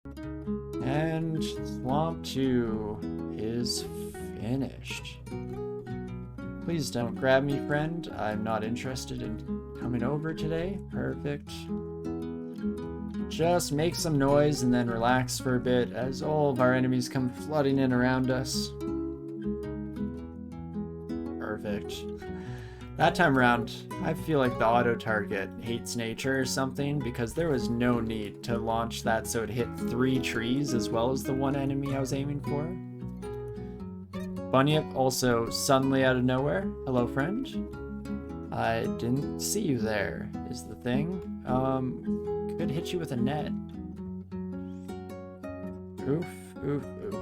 And Swamp 2 is finished. Please don't grab me, friend. I'm not interested in coming over today. Perfect. Just make some noise and then relax for a bit as all of our enemies come flooding in around us. Perfect. That time around, I feel like the auto target hates nature or something because there was no need to launch that so it hit 3 trees as well as the one enemy I was aiming for. Bunyip also suddenly out of nowhere. Hello, friend. I didn't see you there, is the thing. Could hit you with a net. Oof, oof, oof.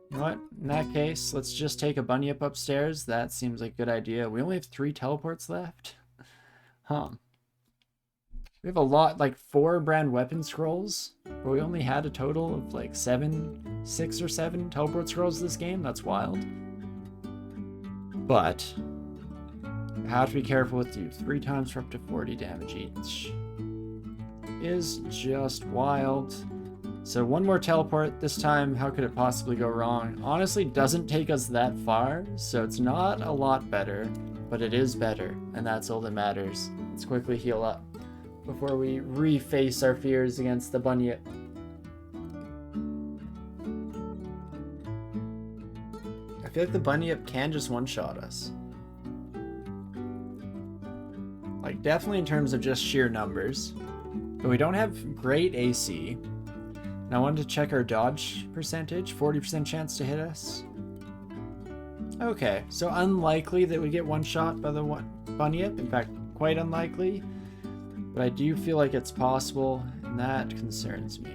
You know what? In that case, let's just take a Bunyip upstairs. That seems like a good idea. We only have 3 teleports left. Huh. We have a lot, like 4 brand weapon scrolls, but we only had a total of like 6 or 7 teleport scrolls this game. That's wild. But I have to be careful with you. 3 times for up to 40 damage each is just wild. So 1 more teleport this time. How could it possibly go wrong? Honestly, doesn't take us that far, so it's not a lot better, but it is better, and that's all that matters. Let's quickly heal up before we reface our fears against the Bunyip. I feel like the Bunyip can just one-shot us. Like, definitely in terms of just sheer numbers. But we don't have great AC. And I wanted to check our dodge percentage. 40% chance to hit us. Okay, so unlikely that we get one shot by the Bunyip. In fact, quite unlikely. But I do feel like it's possible, and that concerns me.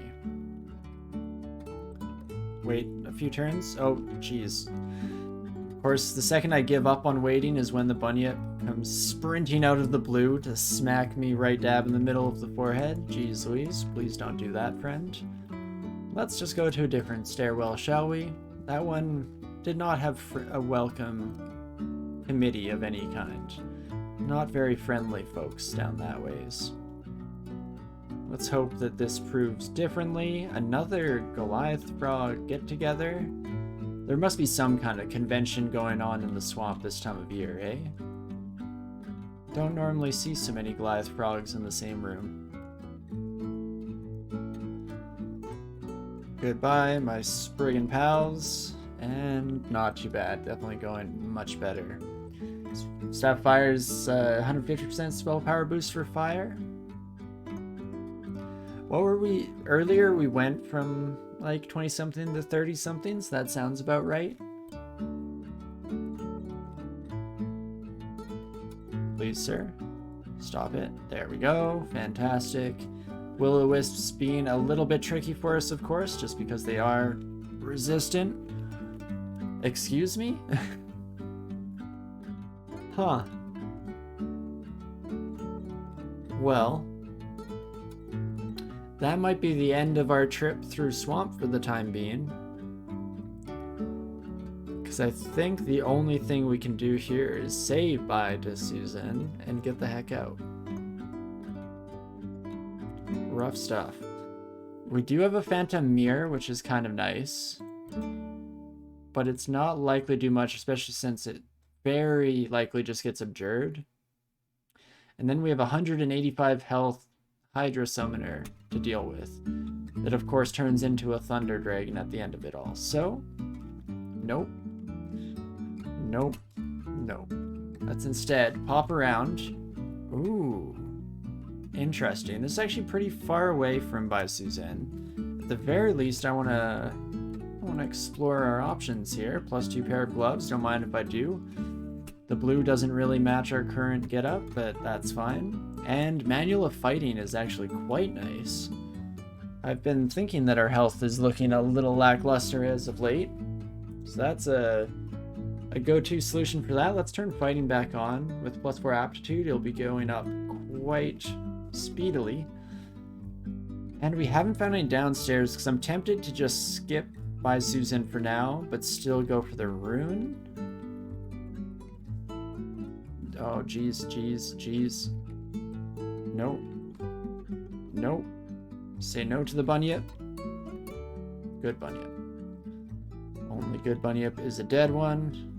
Wait a few turns. Oh, jeez. Of course, the second I give up on waiting is when the Bunyip comes sprinting out of the blue to smack me right dab in the middle of the forehead. Jeez Louise, please don't do that, friend. Let's just go to a different stairwell, shall we? That one did not have a welcome committee of any kind. Not very friendly folks down that ways. Let's hope that this proves differently. Another Goliath frog get-together. There must be some kind of convention going on in the swamp this time of year, eh? Don't normally see so many Goliath frogs in the same room. Goodbye, my Spriggan pals. And not too bad. Definitely going much better. Staff Fire's 150% spell power boost for fire. What were we... Earlier we went from like 20-something to 30-something, so that sounds about right. Please, sir. Stop it. There we go. Fantastic. Will-o-wisps being a little bit tricky for us, of course, just because they are resistant. Excuse me? Huh. Well, that might be the end of our trip through swamp for the time being. Because I think the only thing we can do here is say bye to Susan and get the heck out. Rough stuff. We do have a phantom mirror, which is kind of nice. But it's not likely to do much, especially since it very likely just gets abjured. And then we have 185 health Hydra Summoner to deal with. That of course turns into a Thunder Dragon at the end of it all. So, nope. Nope. Nope. Let's instead pop around. Ooh. Interesting. This is actually pretty far away from By Suzanne. At the very least, I want to explore our options here. +2 pair of gloves. Don't mind if I do. The blue doesn't really match our current getup, but that's fine. And Manual of Fighting is actually quite nice. I've been thinking that our health is looking a little lackluster as of late. So that's a go-to solution for that. Let's turn fighting back on. With +4 aptitude, it'll be going up quite speedily. And we haven't found any downstairs because I'm tempted to just skip by Susan for now, but still go for the rune. Oh, jeez, jeez, jeez. Nope. Nope. Say no to the Bunyip. Good Bunyip. Only good Bunyip is a dead one.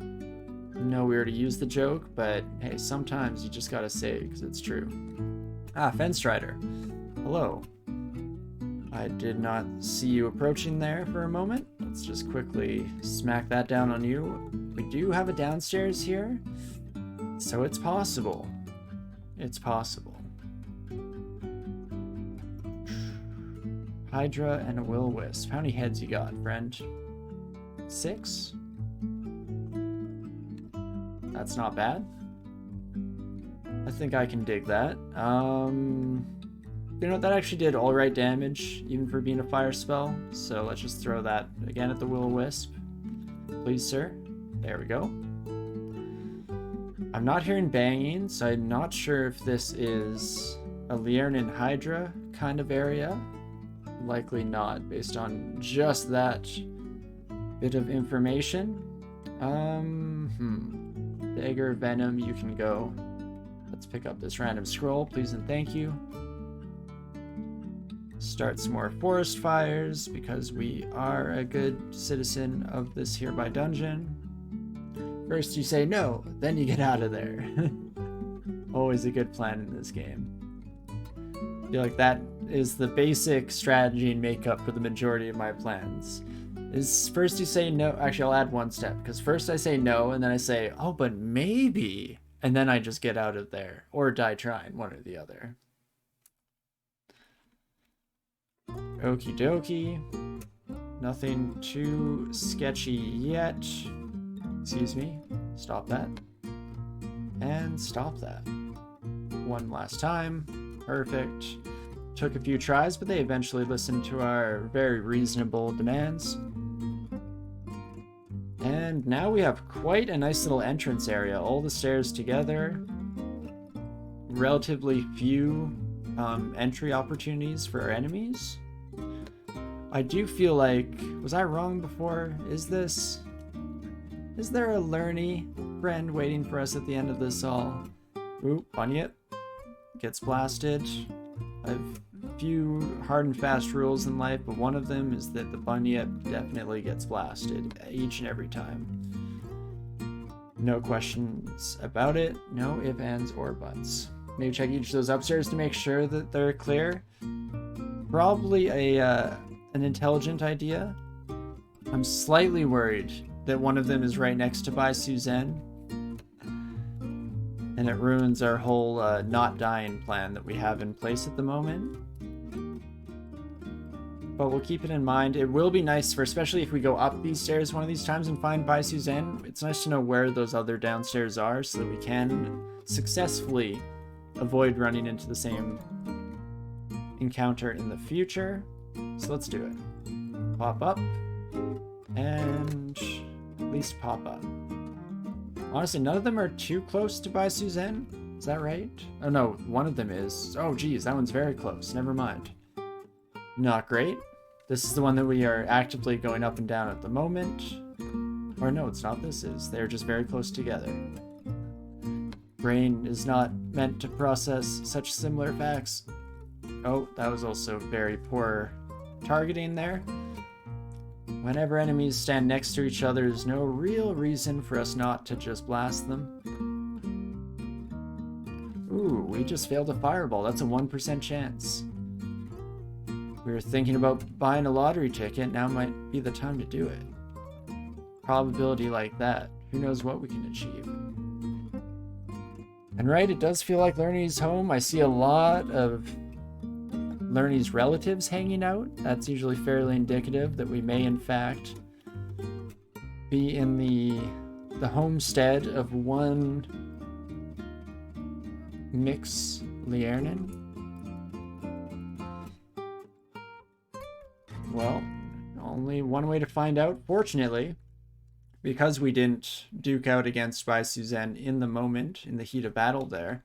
No, we already used the joke, but hey, sometimes you just gotta say it because it's true. Ah, Fenstrider. Hello. I did not see you approaching there for a moment. Let's just quickly smack that down on you. We do have a downstairs here, so it's possible. It's possible. Hydra and a Will-O-Wisp. How many heads you got, friend? 6? That's not bad. I think I can dig that. You know, that actually did alright damage, even for being a fire spell. So let's just throw that again at the Will-O-Wisp. Please, sir. There we go. I'm not hearing banging, so I'm not sure if this is a Liernan Hydra kind of area. Likely not, based on just that bit of information. Dagger, Venom, you can go. Let's pick up this random scroll, please and thank you. Start some more forest fires, because we are a good citizen of this hereby dungeon. First you say no, then you get out of there. Always a good plan in this game. I feel like that is the basic strategy and makeup for the majority of my plans. Is first you say no. Actually, I'll add one step, because first I say no, and then I say, oh, but maybe, and then I just get out of there, or die trying, one or the other. Okie dokie. Nothing too sketchy yet. Excuse me. Stop that. And stop that. One last time. Perfect. Took a few tries, but they eventually listened to our very reasonable demands. And now we have quite a nice little entrance area. All the stairs together. Relatively few entry opportunities for our enemies. I do feel like... Was I wrong before? Is there a Lerny friend waiting for us at the end of this all? Ooh, Bunyip gets blasted. I've few hard and fast rules in life, but one of them is that the Bunyip definitely gets blasted each and every time. No questions about it. No ifs, ands, or buts. Maybe check each of those upstairs to make sure that they're clear. Probably an intelligent idea. I'm slightly worried that one of them is right next to Bai Suzanne, and it ruins our whole not dying plan that we have in place at the moment. But we'll keep it in mind. It will be nice for, especially if we go up these stairs one of these times and find Bai Suzanne, it's nice to know where those other downstairs are so that we can successfully avoid running into the same encounter in the future. So let's do it. Pop up. And at least pop up. Honestly, none of them are too close to Bai Suzanne. Is that right? Oh no, one of them is. Oh geez, that one's very close. Never mind. Not great. This is the one that we are actively going up and down at the moment. Or no, it's not. This is. They're just very close together. Brain is not meant to process such similar facts. Oh, that was also very poor targeting there. Whenever enemies stand next to each other, there's no real reason for us not to just blast them. Ooh, we just failed a fireball. That's a 1% chance. We were thinking about buying a lottery ticket. Now might be the time to do it. Probability like that. Who knows what we can achieve. And right, it does feel like Lerny's home. I see a lot of Lerny's relatives hanging out. That's usually fairly indicative that we may in fact be in the homestead of one Mix Liernan. Well, only one way to find out, fortunately, because we didn't duke out against Bai Suzanne in the moment, in the heat of battle there.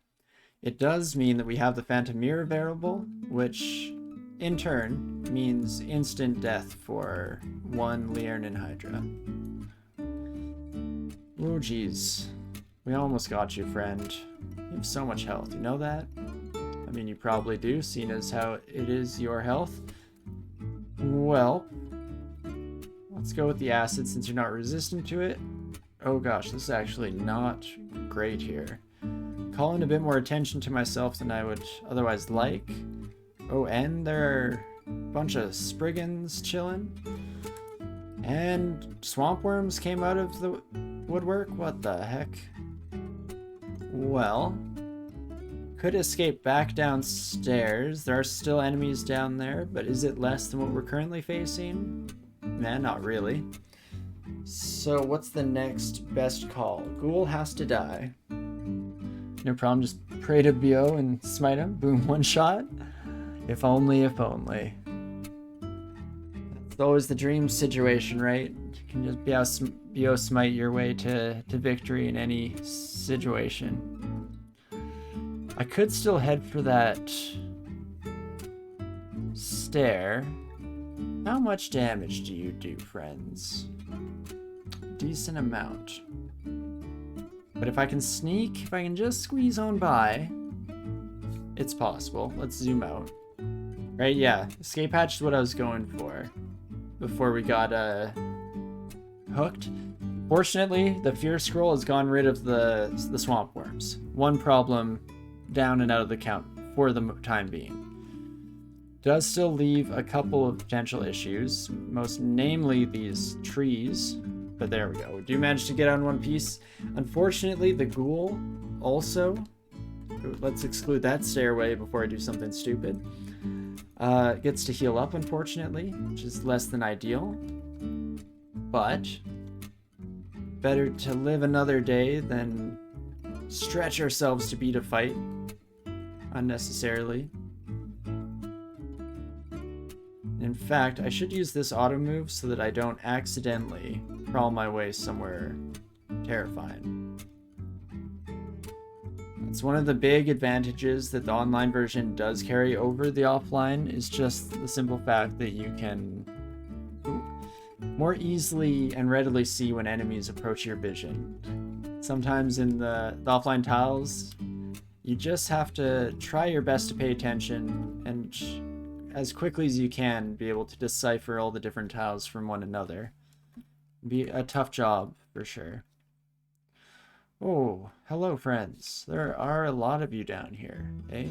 It does mean that we have the Phantom Mirror variable, which in turn means instant death for one Liernan Hydra. Oh geez. We almost got you, friend. You have so much health, you know that? I mean, you probably do, seeing as how it is your health. Well, Let's go with the acid since you're not resistant to it. Oh gosh, this is actually not great here. Calling a bit more attention to myself than I would otherwise like. Oh, and there are a bunch of Spriggans chilling. And swamp worms came out of the woodwork? What the heck? Well, could escape back downstairs. There are still enemies down there, but is it less than what we're currently facing? Nah, not really. So what's the next best call? Ghoul has to die. No problem, just pray to BO and smite him. Boom, one shot. If only, if only. It's always the dream situation, right? You can just BO smite your way to victory in any situation. I could still head for that stair. How much damage do you do, friends? Decent amount. But if I can sneak, if I can just squeeze on by, it's possible. Let's zoom out. Right, yeah. Escape hatch is what I was going for before we got hooked. Fortunately, the fear scroll has gone rid of the swamp worms. One problem down and out of the count for the time being. Does still leave a couple of potential issues, most namely these trees. But there we go. We do manage to get on one piece. Unfortunately, the ghoul also, let's exclude that stairway before I do something stupid, gets to heal up, unfortunately, which is less than ideal. But better to live another day than stretch ourselves to beat a fight unnecessarily. In fact, I should use this auto move so that I don't accidentally crawl my way somewhere terrifying. It's one of the big advantages that the online version does carry over the offline, is just the simple fact that you can more easily and readily see when enemies approach your vision. Sometimes in the offline tiles, you just have to try your best to pay attention and as quickly as you can be able to decipher all the different tiles from one another. Be a tough job for sure. Oh, hello friends. There are a lot of you down here, eh?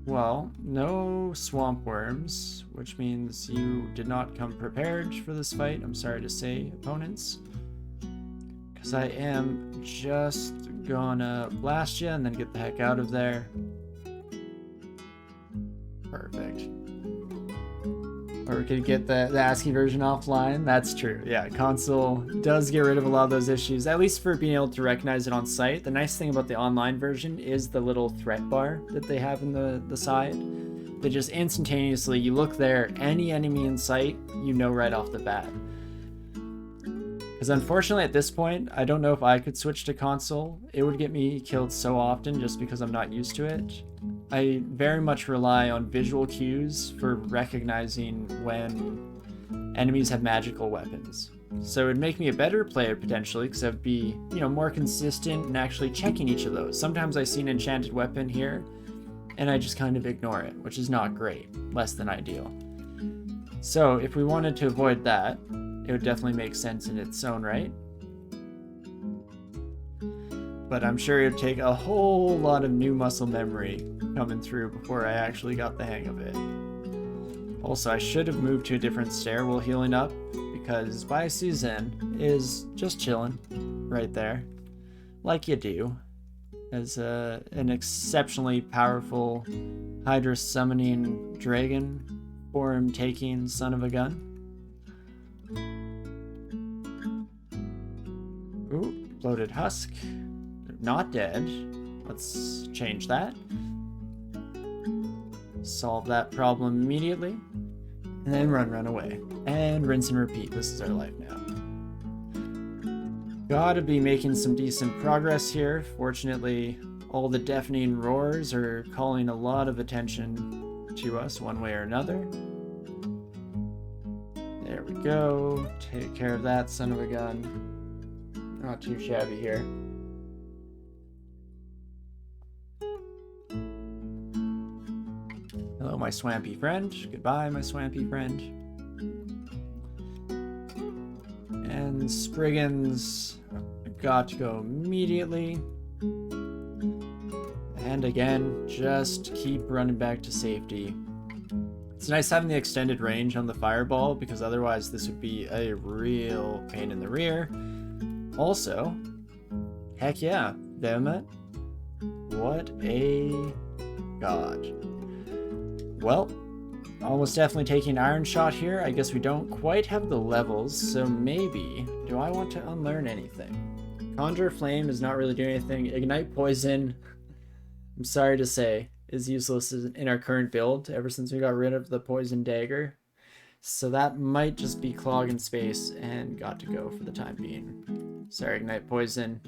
Well, no swamp worms, which means you did not come prepared for this fight, I'm sorry to say, opponents. Because I am just gonna blast you and then get the heck out of there. Perfect. Or we could get the ASCII version offline. That's true. Yeah, console does get rid of a lot of those issues, at least for being able to recognize it on sight. The nice thing about the online version is the little threat bar that they have in the side. That just instantaneously, you look there, any enemy in sight, you know right off the bat. Because unfortunately at this point, I don't know if I could switch to console. It would get me killed so often just because I'm not used to it. I very much rely on visual cues for recognizing when enemies have magical weapons. So it'd make me a better player potentially, because I'd be, more consistent and actually checking each of those. Sometimes I see an enchanted weapon here, and I just kind of ignore it, which is not great, less than ideal. So if we wanted to avoid that, it would definitely make sense in its own right. But I'm sure it would take a whole lot of new muscle memory coming through before I actually got the hang of it. Also, I should have moved to a different stair while healing up, because Susan is just chilling right there, like you do, as an exceptionally powerful Hydra summoning dragon form taking son of a gun. Ooh, bloated husk. Not dead. Let's change that. Solve that problem immediately. And then run away. And rinse and repeat. This is our life now. Gotta be making some decent progress here. Fortunately, all the deafening roars are calling a lot of attention to us one way or another. There we go. Take care of that son of a gun. Not too shabby here. Hello, my my swampy friend. Goodbye, my swampy friend. And Spriggans got to go immediately. And again, just keep running back to safety. It's nice having the extended range on the fireball, because otherwise this would be a real pain in the rear. Also, heck yeah, Vehement. What a god. Well, almost definitely taking Iron Shot here. I guess we don't quite have the levels, so maybe... Do I want to unlearn anything? Conjure Flame is not really doing anything. Ignite Poison, I'm sorry to say, is useless in our current build ever since we got rid of the Poison Dagger. So that might just be clogging space and got to go for the time being. Sorry, Ignite Poison.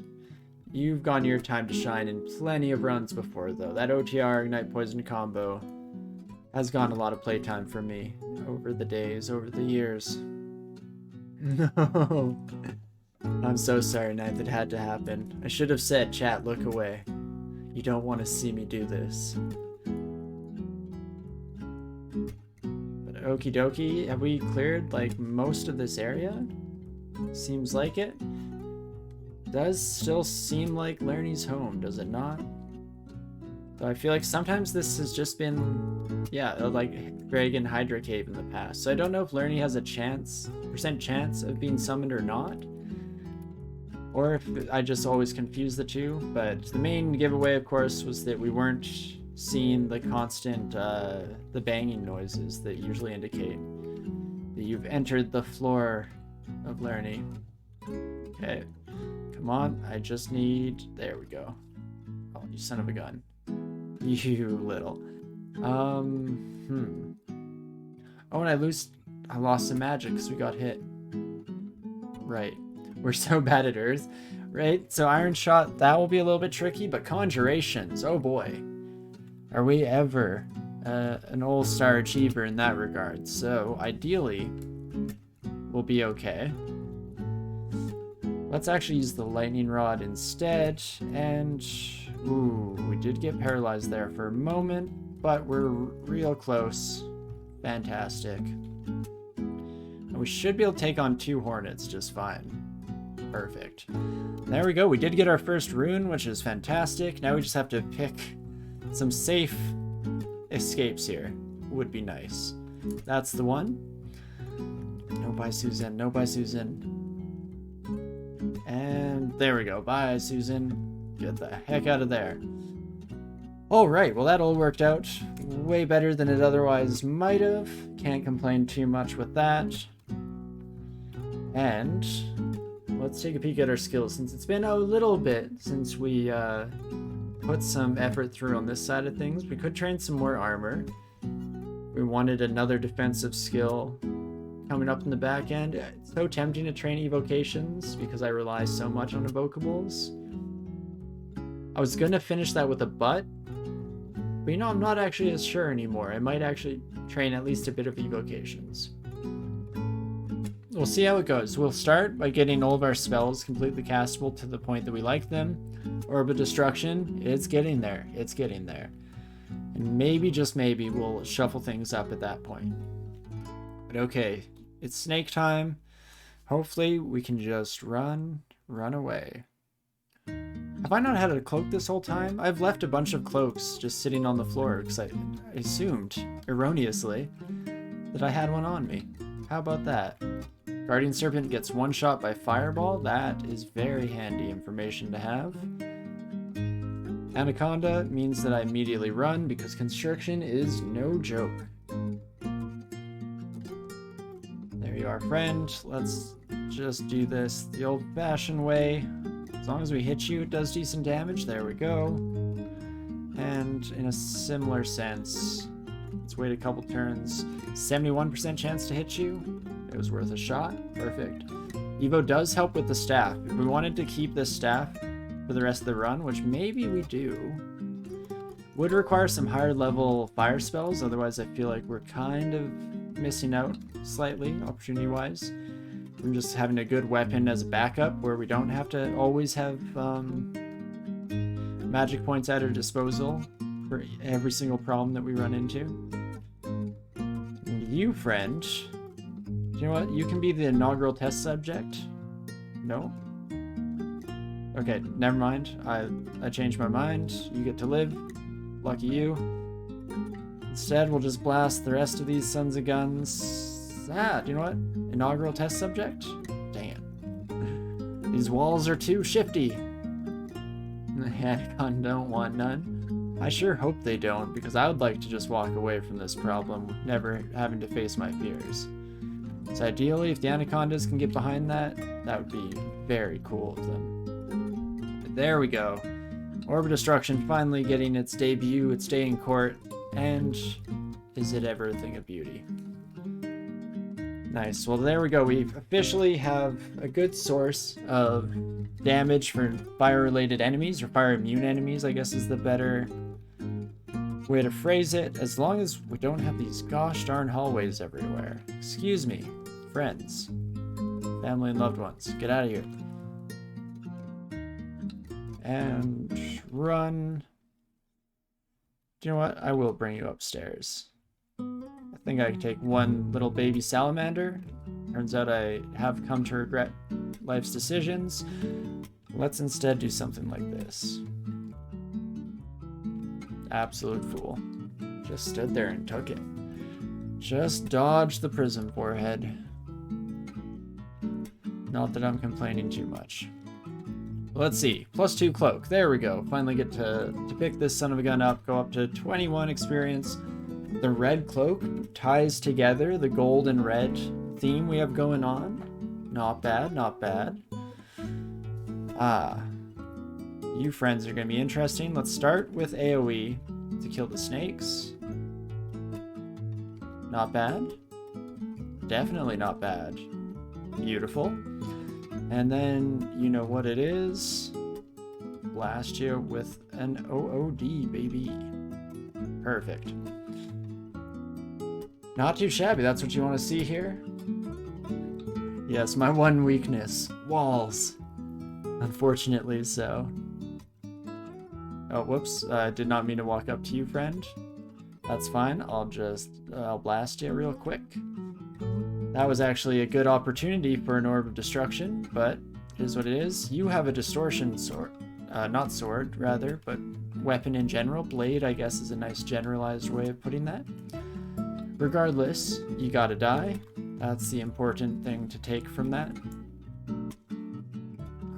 You've gone your time to shine in plenty of runs before, though. That OTR Ignite Poison combo has gone a lot of playtime for me over the days, over the years. No. I'm so sorry, Ninth. It had to happen. I should have said, chat, look away. You don't want to see me do this. But okie dokie, have we cleared like most of this area? Seems like it. Does still seem like Lernie's home, does it not? Though I feel like sometimes this has just been, yeah, like Dragon Hydra Cave in the past. So I don't know if Lernie has a percent chance of being summoned or not. Or if I just always confuse the two. But the main giveaway, of course, was that we weren't seeing the constant, the banging noises that usually indicate that you've entered the floor of Lernie. Okay. Come on, I just need... There we go. Oh, you son of a gun. You little. Oh, and I lost some magic because we got hit. Right. We're so bad at Earth. Right? So Iron Shot, that will be a little bit tricky, but Conjurations, oh boy. Are we ever an all-star achiever in that regard? So, ideally, we'll be okay. Let's actually use the Lightning Rod instead, and ooh, we did get paralyzed there for a moment, but we're real close. Fantastic. And we should be able to take on 2 Hornets just fine. Perfect. There we go, we did get our first rune, which is fantastic. Now we just have to pick some safe escapes here. Would be nice. That's the one. No bye Susan, no bye Susan. And there we go. Bye, Susan. Get the heck out of there. Alright, well that all worked out way better than it otherwise might have. Can't complain too much with that. And let's take a peek at our skills, since it's been a little bit since we put some effort through on this side of things. We could train some more armor. We wanted another defensive skill coming up in the back end. It's so tempting to train evocations because I rely so much on evocables. I was gonna finish that with a butt, but you know, I'm not actually as sure anymore. I might actually train at least a bit of evocations. We'll see how it goes. We'll start by getting all of our spells completely castable to the point that we like them. Orb of Destruction, it's getting there. It's getting there. And maybe, just maybe, we'll shuffle things up at that point. But okay, it's snake time. Hopefully we can just run away. Have I not had a cloak this whole time? I've left a bunch of cloaks just sitting on the floor because I assumed, erroneously, that I had one on me. How about that? Guardian Serpent gets one shot by Fireball. That is very handy information to have. Anaconda means that I immediately run because Constriction is no joke. There you are, friend. Let's just do this the old-fashioned way. As long as we hit you, it does decent damage. There we go. And in a similar sense, let's wait a couple turns. 71% chance to hit you. It was worth a shot. Perfect. Evo does help with the staff. If we wanted to keep this staff for the rest of the run, which maybe we do, would require some higher level fire spells. Otherwise, I feel like we're kind of missing out slightly, opportunity-wise. From just having a good weapon as a backup where we don't have to always have magic points at our disposal for every single problem that we run into. You, friend. You know what? You can be the inaugural test subject. No? Okay, never mind. I changed my mind. You get to live. Lucky you. Instead, we'll just blast the rest of these sons of guns. Ah, do you know what? Inaugural test subject? Dang it. These walls are too shifty. The Hanicon don't want none. I sure hope they don't, because I would like to just walk away from this problem, never having to face my fears. So ideally, if the Anacondas can get behind that, that would be very cool of them. But there we go. Orb of Destruction finally getting its debut, its day in court, and is it ever a thing of beauty? Nice. Well, there we go. We officially have a good source of damage for fire-related enemies, or fire-immune enemies, I guess is the better way to phrase it, as long as we don't have these gosh darn hallways everywhere. Excuse me, friends, family and loved ones, get out of here. And run. Do you know what? I will bring you upstairs. I think I can take one little baby salamander. Turns out I have come to regret life's decisions. Let's instead do something like this. Absolute fool. Just stood there and took it. Just dodged the prism forehead. Not that I'm complaining too much. Let's see. +2 cloak. There we go. Finally get to pick this son of a gun up. Go up to 21 experience. The red cloak ties together the gold and red theme we have going on. Not bad, not bad. Ah. You friends are going to be interesting. Let's start with AoE to kill the snakes. Not bad. Definitely not bad. Beautiful. And then, you know what it is. Blast you with an OOD, baby. Perfect. Not too shabby. That's what you want to see here. Yes, my one weakness. Walls. Unfortunately so. Oh, whoops. I did not mean to walk up to you, friend. That's fine. I'll blast you real quick. That was actually a good opportunity for an Orb of Destruction, but it is what it is. You have a distortion sword. Not sword, rather, but weapon in general. Blade, I guess, is a nice generalized way of putting that. Regardless, you gotta die. That's the important thing to take from that.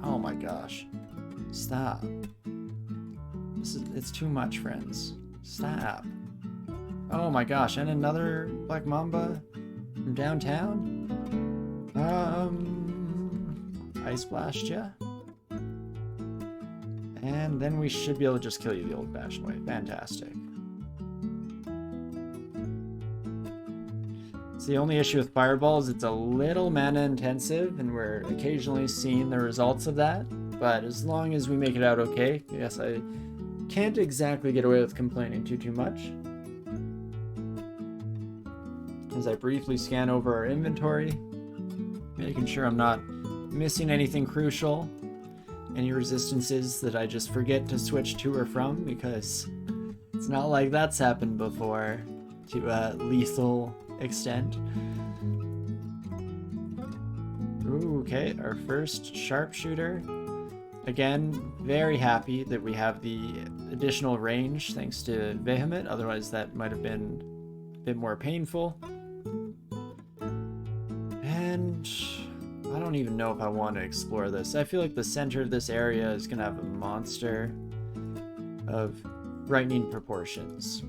Oh my gosh. Stop. It's too much, friends. Stop. Oh my gosh, and another Black Mamba from downtown? Ice blast ya. And then we should be able to just kill you the old-fashioned way. Fantastic. So the only issue with Fireball is it's a little mana intensive, and we're occasionally seeing the results of that. But as long as we make it out okay, I guess I can't exactly get away with complaining too much. As I briefly scan over our inventory, making sure I'm not missing anything crucial, any resistances that I just forget to switch to or from, because it's not like that's happened before to a lethal extent. Ooh, okay, our first sharpshooter. Again, very happy that we have the additional range thanks to Vehement, otherwise that might have been a bit more painful. And I don't even know if I want to explore this. I feel like the center of this area is going to have a monster of frightening proportions.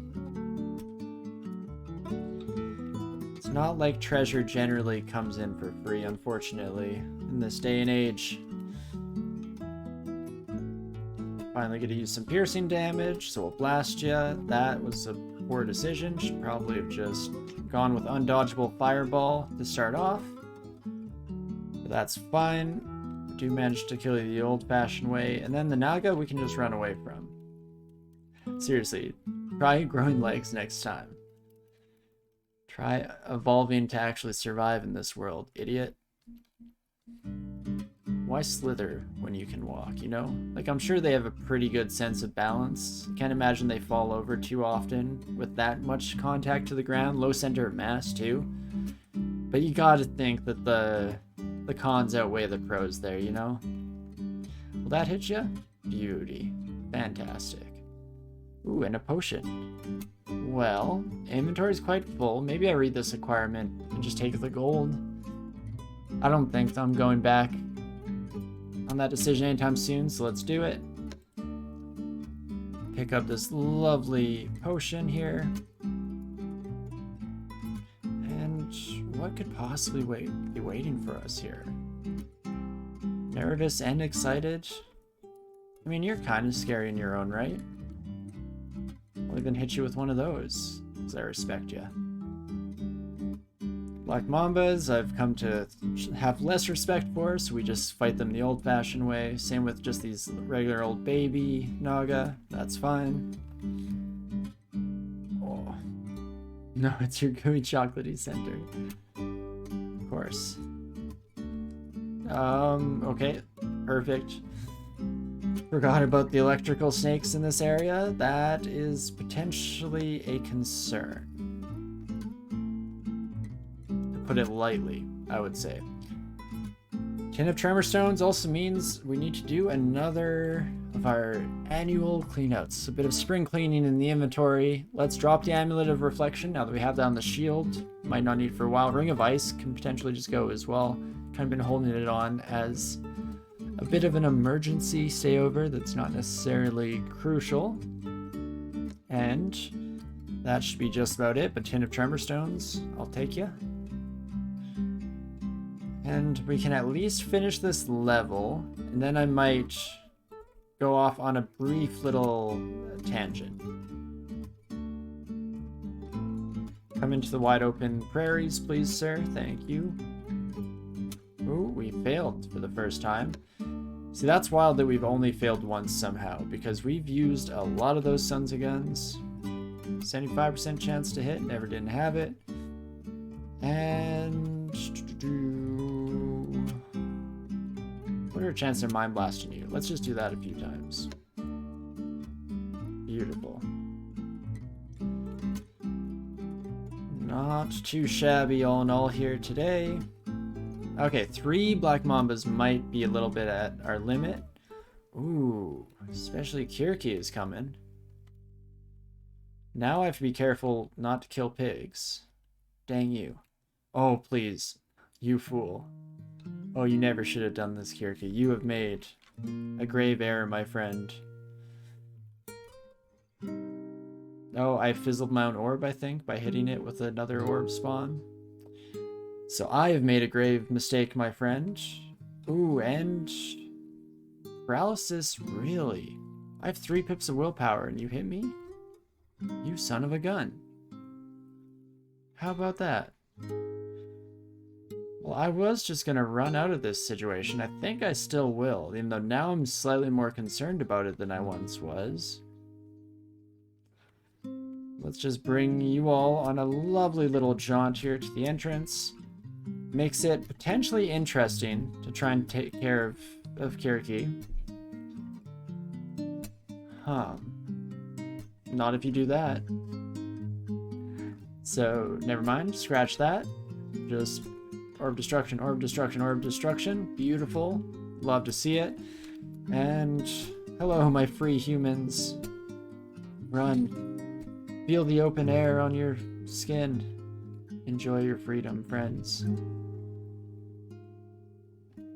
It's not like treasure generally comes in for free, unfortunately, in this day and age. Finally get to use some piercing damage, so we'll blast ya. That was a poor decision. Should probably have just gone with undodgeable fireball to start off. But that's fine. We do manage to kill you the old-fashioned way, and then the Naga we can just run away from. Seriously, try growing legs next time. Try evolving to actually survive in this world, idiot. Why slither when you can walk, you know? Like, I'm sure they have a pretty good sense of balance. Can't imagine they fall over too often with that much contact to the ground. Low center of mass, too. But you gotta think that the cons outweigh the pros there, you know? Will that hit you? Beauty. Fantastic. Ooh, and a potion. Well, inventory's quite full. Maybe I read this requirement and just take the gold. I don't think I'm going back on that decision anytime soon, so let's do it. Pick up this lovely potion here. And what could possibly be waiting for us here? Nervous and excited? I mean, you're kind of scary in your own right. I'll even hit you with one of those, because I respect you. Black Mambas, I've come to have less respect for, so we just fight them the old-fashioned way. Same with just these regular old baby Naga. That's fine. Oh. No, it's your gooey chocolatey center. Of course. Okay. Perfect. Forgot about the electrical snakes in this area. That is potentially a concern. Put it lightly, I would say. Tin of Tremor Stones also means we need to do another of our annual cleanouts. A bit of spring cleaning in the inventory. Let's drop the Amulet of Reflection now that we have that on the shield. Might not need for a while. Ring of Ice can potentially just go as well. Kind of been holding it on as a bit of an emergency stay over that's not necessarily crucial. And that should be just about it, but Tin of Tremor Stones, I'll take you. And we can at least finish this level, and then I might go off on a brief little tangent. Come into the wide open prairies, please, sir. Thank you. Ooh, we failed for the first time. See, that's wild that we've only failed once somehow, because we've used a lot of those Sons of Guns. 75% chance to hit, never didn't have it. And what are our chances of mind blasting you? Let's just do that a few times. Beautiful. Not too shabby all in all here today. Okay, 3 Black Mambas might be a little bit at our limit. Ooh, especially Kirki is coming. Now I have to be careful not to kill pigs. Dang you. Oh, please. You fool. Oh, you never should have done this, Kirki. You have made a grave error, my friend. Oh, I fizzled my own orb, I think, by hitting it with another orb spawn. So I have made a grave mistake, my friend. Ooh, and paralysis, really? I have 3 pips of willpower and you hit me? You son of a gun. How about that? Well, I was just gonna run out of this situation. I think I still will, even though now I'm slightly more concerned about it than I once was. Let's just bring you all on a lovely little jaunt here to the entrance. Makes it potentially interesting to try and take care of Kirki. Huh. Not if you do that. So, never mind. Scratch that. Just Orb Destruction, Orb Destruction, Orb Destruction. Beautiful. Love to see it. And hello, my free humans. Run. Feel the open air on your skin. Enjoy your freedom, friends.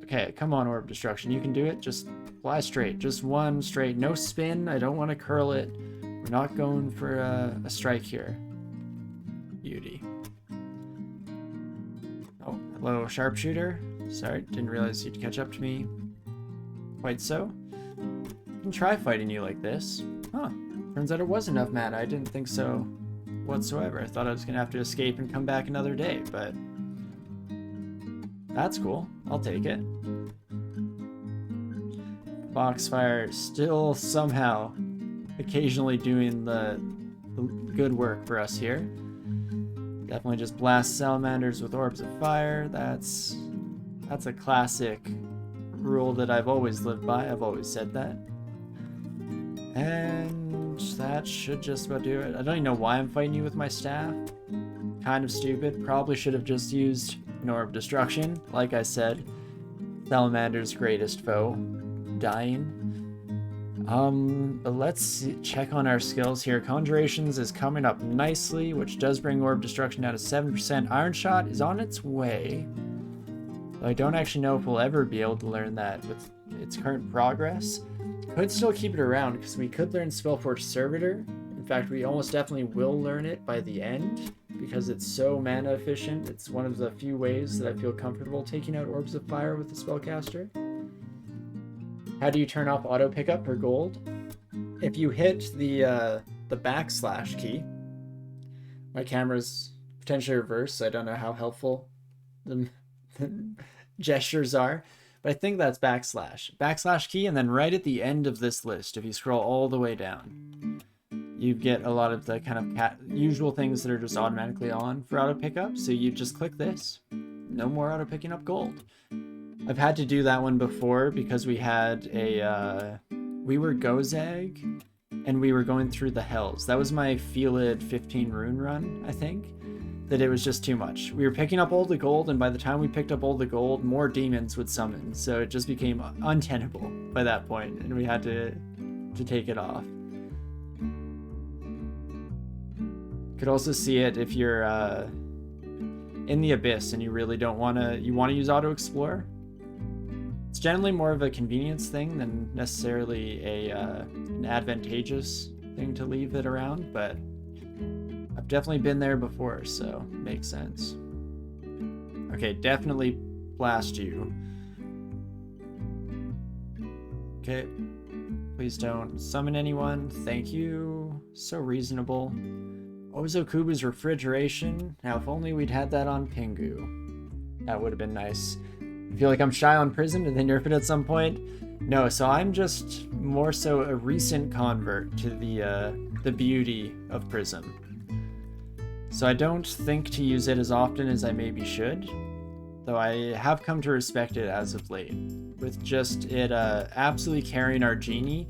Okay, come on, Orb Destruction. You can do it. Just fly straight. Just one straight. No spin. I don't want to curl it. We're not going for a strike here. Beauty. Oh, hello, Sharpshooter. Sorry, didn't realize you'd catch up to me. Quite so. I can try fighting you like this. Huh. Turns out it was enough mana. I didn't think so whatsoever. I thought I was going to have to escape and come back another day, but that's cool. I'll take it. Foxfire still somehow occasionally doing the good work for us here. Definitely just blast salamanders with orbs of fire. That's a classic rule that I've always lived by. I've always said that. And that should just about do it. I don't even know why I'm fighting you with my staff. Kind of stupid. Probably should have just used an Orb of Destruction. Like I said, Salamander's greatest foe. Dying. But let's check on our skills here. Conjurations is coming up nicely, which does bring Orb Destruction down to 7%. Iron Shot is on its way. Though I don't actually know if we'll ever be able to learn that with its current progress. Could still keep it around, because we could learn Spellforge Servitor. In fact, we almost definitely will learn it by the end, because it's so mana efficient. It's one of the few ways that I feel comfortable taking out Orbs of Fire with the Spellcaster. How do you turn off auto pickup for gold? If you hit the backslash key, my camera's potentially reversed, so I don't know how helpful the gestures are, but I think that's backslash key, and then right at the end of this list, if you scroll all the way down, you get a lot of the kind of usual things that are just automatically on for auto pickup. So you just click this, no more auto picking up gold. I've had to do that one before because we had we were Gozag and we were going through the hells. That was my Felid 15 rune run, I think, that it was just too much. We were picking up all the gold, and by the time we picked up all the gold, more demons would summon. So it just became untenable by that point, and we had to take it off. You could also see it if you're in the Abyss and you really don't want to use auto explore. It's generally more of a convenience thing than necessarily an advantageous thing to leave it around, but I've definitely been there before, so it makes sense. Okay, definitely blast you. Okay, please don't summon anyone. Thank you. So reasonable. Ozokubu's refrigeration. Now, if only we'd had that on Tengu. That would have been nice. I feel like I'm shy on Prism. Did they nerf it at some point? No, so I'm just more so a recent convert to the beauty of Prism. So I don't think to use it as often as I maybe should, though I have come to respect it as of late, with just it absolutely carrying our Genie.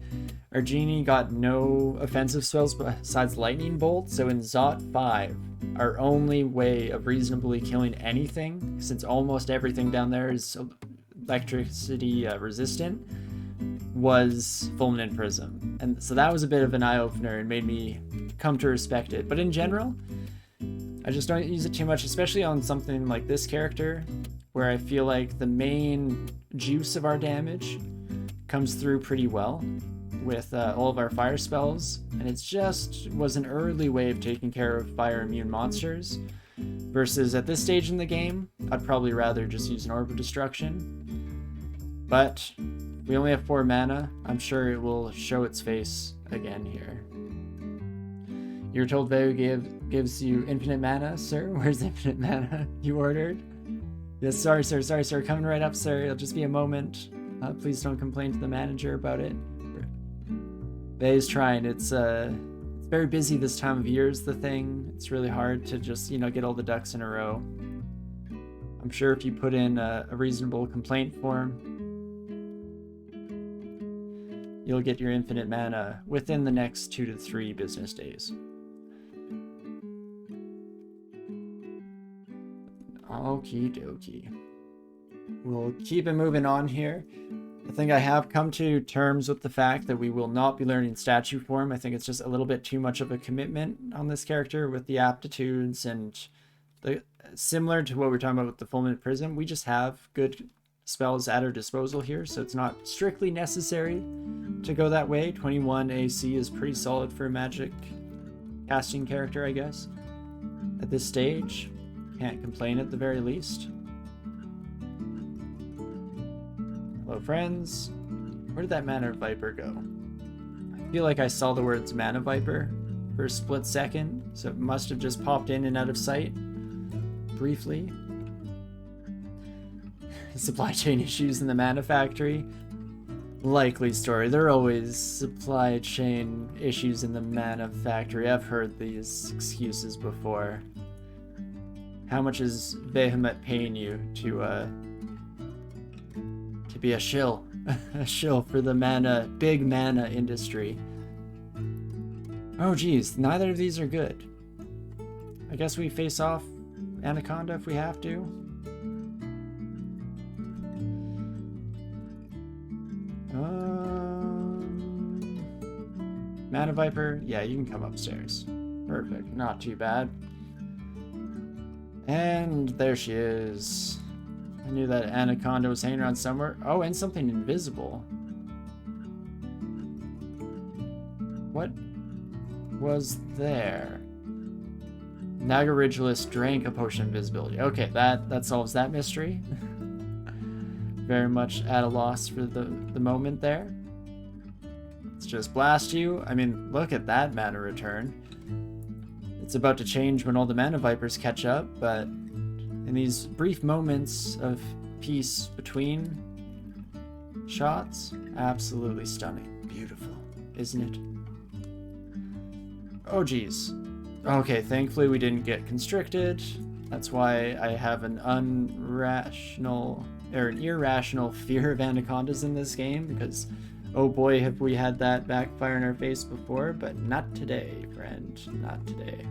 Our Genie got no offensive spells besides Lightning Bolt, so in Zot 5, our only way of reasonably killing anything, since almost everything down there is electricity resistant, was Fulminant Prism. And so that was a bit of an eye-opener and made me come to respect it. But in general, I just don't use it too much, especially on something like this character, where I feel like the main juice of our damage comes through pretty well with all of our fire spells, and it just was an early way of taking care of fire immune monsters, versus at this stage in the game, I'd probably rather just use an Orb of Destruction. But we only have 4 mana. I'm sure it will show its face again here. You were told Veu gives you infinite mana, sir? Where's infinite mana you ordered? Yes, sorry, sir. Coming right up, sir. It'll just be a moment. Please don't complain to the manager about it. Veu's trying. It's very busy this time of year is the thing. It's really hard to just, get all the ducks in a row. I'm sure if you put in a reasonable complaint form, you'll get your infinite mana within the next 2 to 3 business days. Okie dokie. We'll keep it moving on here. I think I have come to terms with the fact that we will not be learning statue form. I think it's just a little bit too much of a commitment on this character with the aptitudes, and similar to what we were talking about with the Fulminant Prism, we just have good spells at our disposal here, so it's not strictly necessary to go that way. 21 AC is pretty solid for a magic casting character, I guess. At this stage, can't complain at the very least. Hello, friends. Where did that Mana Viper go? I feel like I saw the words Mana Viper for a split second, so it must have just popped in and out of sight briefly. Supply chain issues in the Mana Factory. Likely story. There are always supply chain issues in the Mana Factory. I've heard these excuses before. How much is Vehement paying you to Could be a shill. A shill for the mana, big mana industry. Oh geez, neither of these are good. I guess we face off Anaconda if we have to. Mana Viper, yeah, you can come upstairs. Perfect, not too bad. And there she is. I knew that Anaconda was hanging around somewhere. Oh, and something invisible. What was there? Nagarigilus drank a potion of invisibility. Okay, that solves that mystery. Very much at a loss for the moment there. Let's just blast you. I mean, look at that mana return. It's about to change when all the mana vipers catch up, but in these brief moments of peace between shots, absolutely stunning. Beautiful, isn't it? Oh geez. Okay, thankfully we didn't get constricted. That's why I have an irrational fear of anacondas in this game, because oh boy, have we had that backfire in our face before, but not today, friend. Not today.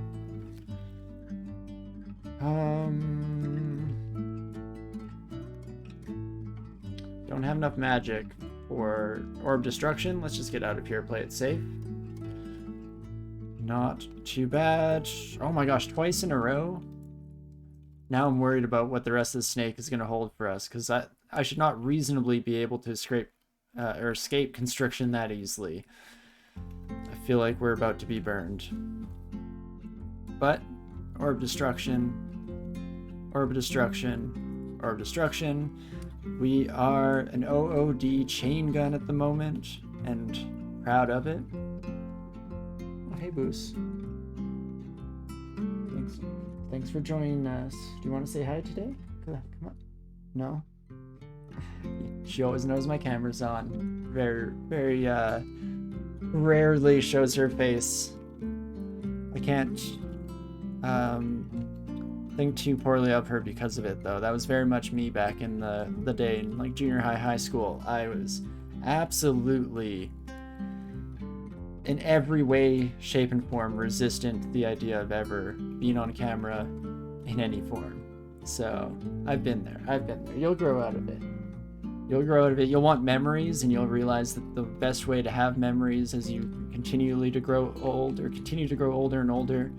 Don't have enough magic for Orb Destruction. Let's just get out of here, play it safe. Not too bad. Oh my gosh, twice in a row? Now I'm worried about what the rest of the snake is going to hold for us, because I should not reasonably be able to escape constriction that easily. I feel like we're about to be burned. But, Orb Destruction, Orb Destruction, Orb Destruction. We are an OOD chain gun at the moment, and proud of it. Oh, hey, Boos. Thanks for joining us. Do you want to say hi today? Come on. No? She always knows my camera's on. Very, very, rarely shows her face. I can't, think too poorly of her because of it, though. That was very much me back in the day in, like, junior high school. I was absolutely, in every way, shape, and form, resistant to the idea of ever being on camera in any form. So, I've been there. You'll grow out of it. You'll want memories, and you'll realize that the best way to have memories as you continue to grow older and older,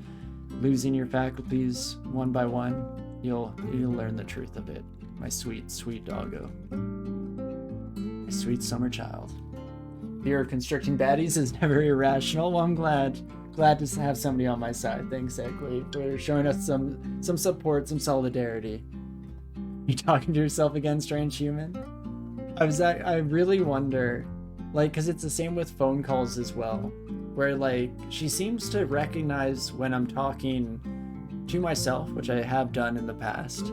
losing your faculties one by one, you'll learn the truth of it. My sweet, sweet doggo. My sweet summer child. Fear of constricting baddies is never irrational. Well, I'm glad to have somebody on my side. Thanks, Equi, for showing us some support, some solidarity. You talking to yourself again, strange human? I really wonder, like, because it's the same with phone calls as well, where, like, she seems to recognize when I'm talking to myself, which I have done in the past,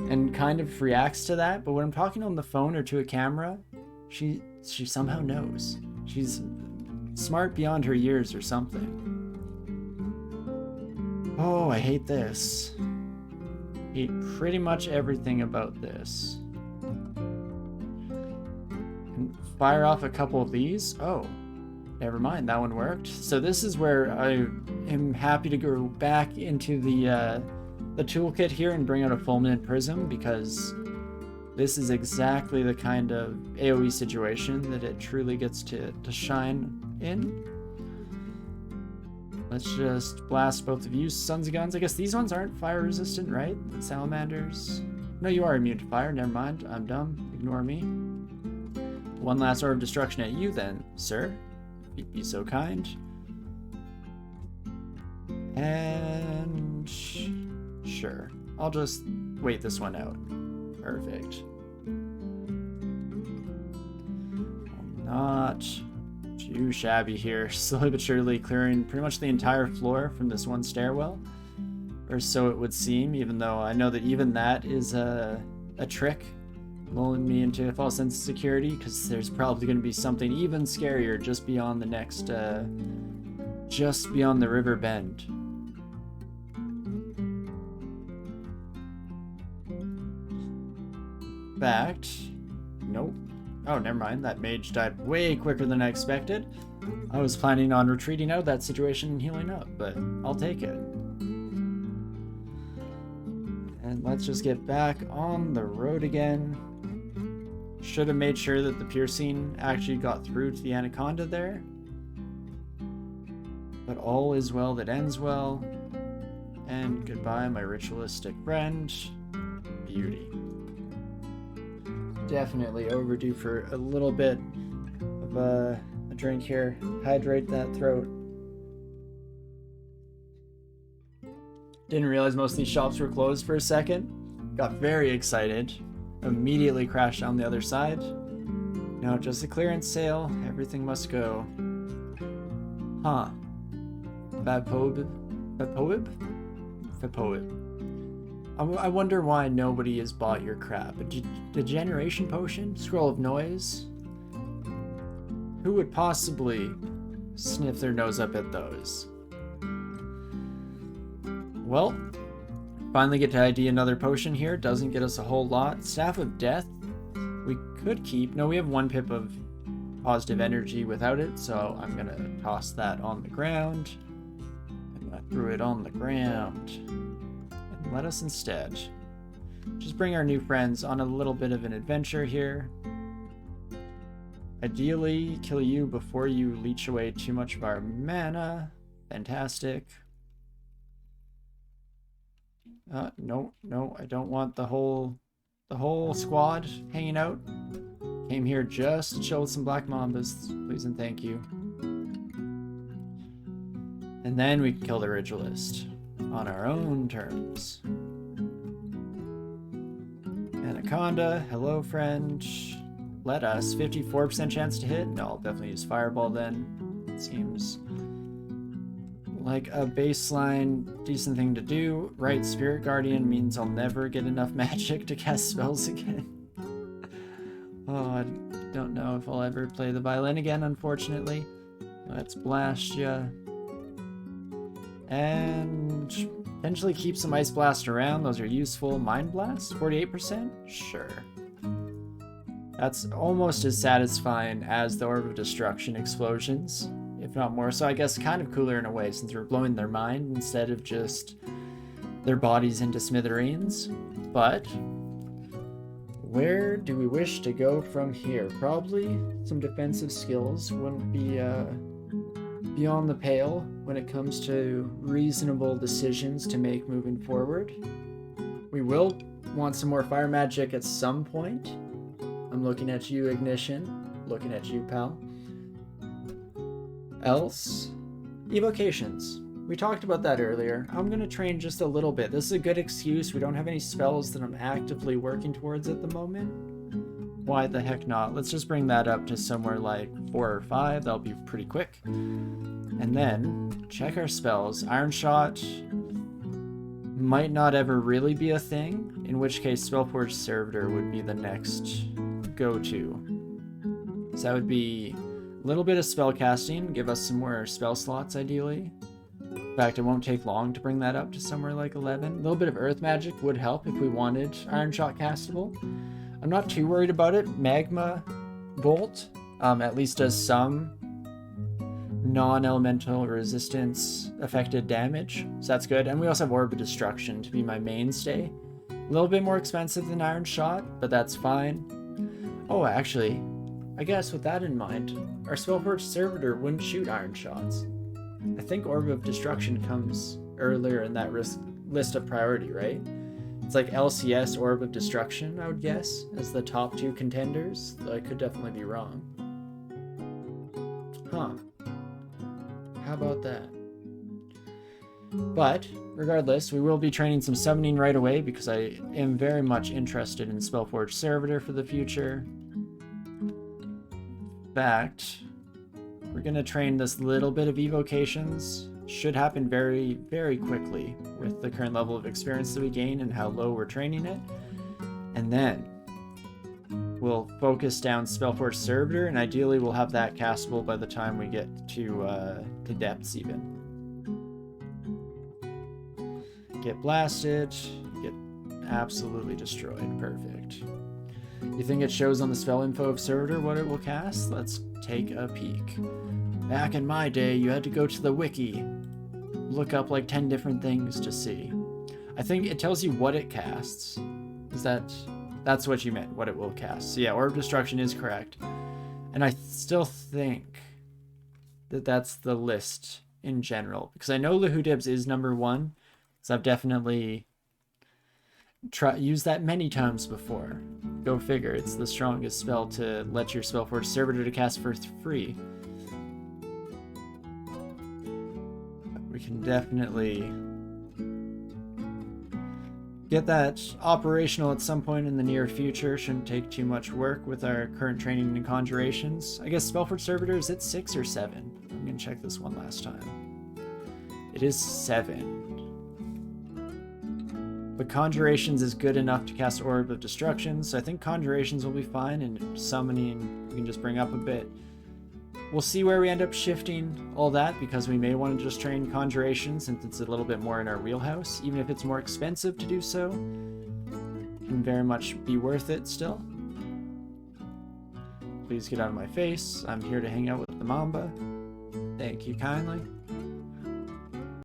and kind of reacts to that, but when I'm talking on the phone or to a camera, she somehow knows. She's smart beyond her years or something. Oh, I hate this. Hate pretty much everything about this. Fire off a couple of these. Oh, never mind, that one worked. So this is where I am happy to go back into the toolkit here and bring out a fulminant prism, because this is exactly the kind of AoE situation that it truly gets to shine in. Let's just blast both of you, sons of guns. I guess these ones aren't fire resistant, right? The salamanders. No, you are immune to fire. Never mind. I'm dumb. Ignore me. One last Orb of Destruction at you then, sir. If you'd be so kind. And sure. I'll just wait this one out. Perfect. Not too shabby here. Slowly but surely clearing pretty much the entire floor from this one stairwell. Or so it would seem, even though I know that even that is a trick, lulling me into a false sense of security, because there's probably going to be something even scarier just beyond the next, just beyond the river bend. Fact, nope. Oh, never mind. That mage died way quicker than I expected. I was planning on retreating out of that situation and healing up, but I'll take it. And let's just get back on the road again. Should have made sure that the piercing actually got through to the anaconda there. But all is well that ends well. And goodbye, my ritualistic friend. Beauty. Definitely overdue for a little bit of a drink here. Hydrate that throat. Didn't realize most of these shops were closed for a second. Got very excited. Immediately crashed on the other side. Now just a clearance sale. Everything must go. Huh. Fapoib? I wonder why nobody has bought your crap. A degeneration potion? Scroll of noise? Who would possibly sniff their nose up at those? Well, finally get to ID another potion here. Doesn't get us a whole lot. Staff of Death, we could keep. No, we have 1 pip of positive energy without it, so I'm going to toss that on the ground. And I threw it on the ground. And let us instead just bring our new friends on a little bit of an adventure here. Ideally, kill you before you leech away too much of our mana. Fantastic. No, I don't want the whole squad hanging out. Came here just to chill with some black mambas, please and thank you. And then we can kill the ritualist on our own terms. Anaconda, hello friend. Let us. 54% chance to hit. No, I'll definitely use fireball then. It seems like a baseline decent thing to do. Right, Spirit Guardian means I'll never get enough magic to cast spells again. Oh, I don't know if I'll ever play the violin again, unfortunately. Let's blast ya. And potentially keep some Ice Blast around. Those are useful. Mind Blast, 48%? Sure. That's almost as satisfying as the Orb of Destruction explosions, if not more. So I guess kind of cooler in a way, since we're blowing their mind instead of just their bodies into smithereens. But where do we wish to go from here? Probably some defensive skills wouldn't be beyond the pale when it comes to reasonable decisions to make moving forward. We will want some more fire magic at some point. I'm looking at you, Ignition. Looking at you, pal. Else, evocations. We talked about that earlier. I'm going to train just a little bit. This is a good excuse. We don't have any spells that I'm actively working towards at the moment. Why the heck not? Let's just bring that up to somewhere like 4 or 5. That'll be pretty quick. And then check our spells. Iron Shot might not ever really be a thing, in which case Spellforge Servitor would be the next go-to. So that would be a little bit of spell casting, give us some more spell slots ideally. In fact, it won't take long to bring that up to somewhere like 11. A little bit of earth magic would help if we wanted Iron Shot castable. I'm not too worried about it. Magma Bolt at least does some non-elemental resistance affected damage, so that's good. And we also have Orb of Destruction to be my mainstay. A little bit more expensive than Iron Shot, but that's fine. Oh, actually, I guess with that in mind, our Spellforge Servitor wouldn't shoot Iron Shots. I think Orb of Destruction comes earlier in that list of priority, right? It's like LCS Orb of Destruction, I would guess, as the top 2 contenders, though I could definitely be wrong. Huh. How about that? But, regardless, we will be training some summoning right away because I am very much interested in Spellforge Servitor for the future. In fact, we're going to train this little bit of evocations. Should happen very, very quickly with the current level of experience that we gain and how low we're training it. And then we'll focus down Spellforge Servitor, and ideally we'll have that castable by the time we get to depths even. Get blasted, get absolutely destroyed. Perfect. You think it shows on the spell info of servitor what it will cast? Let's take a peek. Back in my day, you had to go to the wiki, look up like 10 different things to see. I think it tells you what it casts. That's what you meant, what it will cast. So yeah, Orb of Destruction is correct. And I still think that that's the list in general, because I know Lahudibs is number 1, so I've definitely used that many times before. Go figure, it's the strongest spell to let your Spellforge Servitor to cast for free. We can definitely get that operational at some point in the near future. Shouldn't take too much work with our current training in conjurations. I guess Spellforge Servitor, is it 6 or 7? I'm gonna check this one last time. It is 7. But Conjurations is good enough to cast Orb of Destruction, so I think Conjurations will be fine, and Summoning we can just bring up a bit. We'll see where we end up shifting all that, because we may want to just train Conjuration since it's a little bit more in our wheelhouse. Even if it's more expensive to do so, it can very much be worth it still. Please get out of my face. I'm here to hang out with the Mamba. Thank you kindly.